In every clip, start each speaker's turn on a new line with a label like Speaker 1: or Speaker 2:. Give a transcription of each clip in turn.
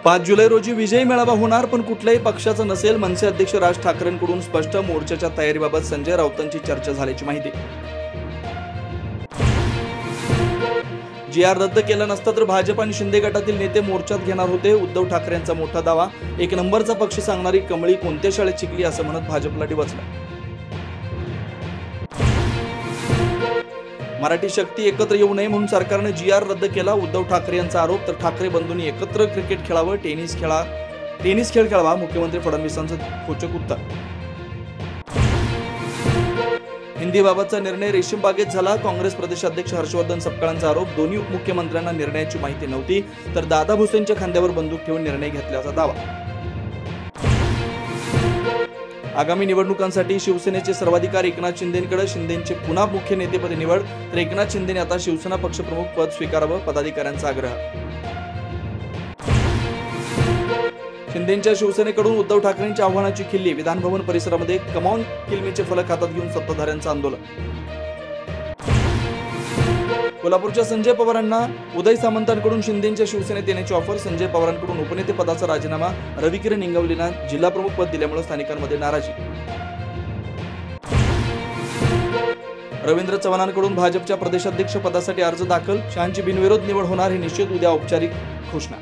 Speaker 1: 5 जुलै रोजी विजयी मेळावा होणार, पण कुठल्याही पक्षाचं नसेल. मनसे अध्यक्ष राज ठाकरेंकडून स्पष्ट. मोर्चाच्या तयारीबाबत संजय राऊतांची चर्चा झाल्याची माहिती. जी.आर रद्द केला नसता तर भाजप आणि शिंदे गटातील नेते मोर्चात घेणार होते. उद्धव ठाकरेंचा मोठा दावा. एक नंबरचा पक्ष सांगणारी कमळी कोणत्या शाळेत शिकली असं म्हणत भाजपला डिवचलं. मराठी शक्ती एकत्र येऊ नये म्हणून सरकारने जी.आर रद्द केला. उद्धव ठाकरे यांचा आरोप. तर ठाकरे बंधूंनी एकत्र क्रिकेट खेळावं, टेनिस खेळ खेळावा. मुख्यमंत्री फडणवीसांचं खोचक उत्तर. हिंदीबाबतचा निर्णय रेशीम बागेत झाला. काँग्रेस प्रदेशाध्यक्ष हर्षवर्धन सपकाळांचा आरोप. दोन्ही उपमुख्यमंत्र्यांना निर्णयाची माहिती नव्हती. तर दादा भुसेंच्या खांद्यावर बंदूक ठेवून निर्णय घेतल्याचा दावा. आगामी निवडणुकांसाठी शिवसेनेचे सर्वाधिकार एकनाथ शिंदेंकडे. शिंदेंचे पुन्हा मुख्य नेतेपदी निवड. तर एकनाथ शिंदेने आता शिवसेना पक्षप्रमुख पद स्वीकारावं. पदाधिकाऱ्यांचा आग्रह. शिंदेंच्या शिवसेनेकडून उद्धव ठाकरेंच्या आव्हानाची खिल्ली. विधानभवन परिसरामध्ये कमॉन किल्मीचे फलक हातात घेऊन सत्ताधाऱ्यांचं आंदोलन. कोल्हापूरच्या संजय पवारांना उदय सामंतांकडून शिंदेंच्या शिवसेनेत येण्याची ऑफर. संजय पवारांकडून उपनेते पदाचा राजीनामा. रविकिरण इंगवलेंना जिल्हाप्रमुख पद दिल्यामुळे स्थानिकांमध्ये नाराजी. रवींद्र चव्हाणांकडून भाजपच्या प्रदेशाध्यक्ष पदासाठी अर्ज दाखल. शहांची बिनविरोध निवड होणार हे निश्चित. उद्या औपचारिक घोषणा.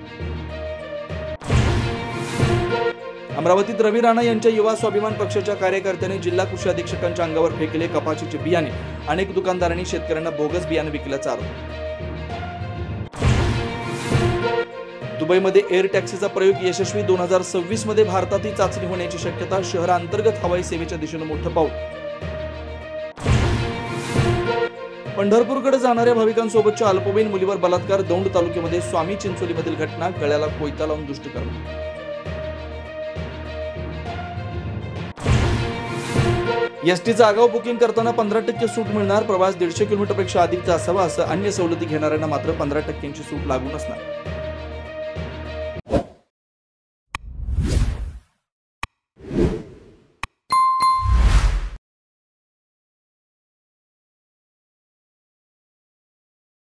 Speaker 1: अमरावतीत रवी राणा यांच्या युवा स्वाभिमान पक्षाच्या कार्यकर्त्यांनी जिल्हा कृषी अधीक्षकांच्या अंगावर फेकले कपाशीचे बियाणे. अनेक दुकानदारांनी शेतकऱ्यांना बोगस बियाणे विकल्याचा आरोप. दुबईमध्ये एअर टॅक्सीचा प्रयोग यशस्वी. 2026 मध्ये भारतातही चाचणी होण्याची शक्यता. शहरांतर्गत हवाई सेवेच्या दिशेने मोठं पाऊल. पंढरपूरकडे जाणाऱ्या भाविकांसोबतच्या अल्पवयीन मुलीवर बलात्कार. दौंड तालुक्यामध्ये स्वामी चिंचोलीमधील घटना. गळ्याला कोयता लावून दुष्टकर्म. एसटीचं आगाऊ बुकिंग करताना 15% सूट मिळणार. प्रवास 150 किलोमीटरपेक्षा अधिकचा असावा. असं अन्य सवलती घेणाऱ्यांना मात्र 15%ची सूट लागू नसणार.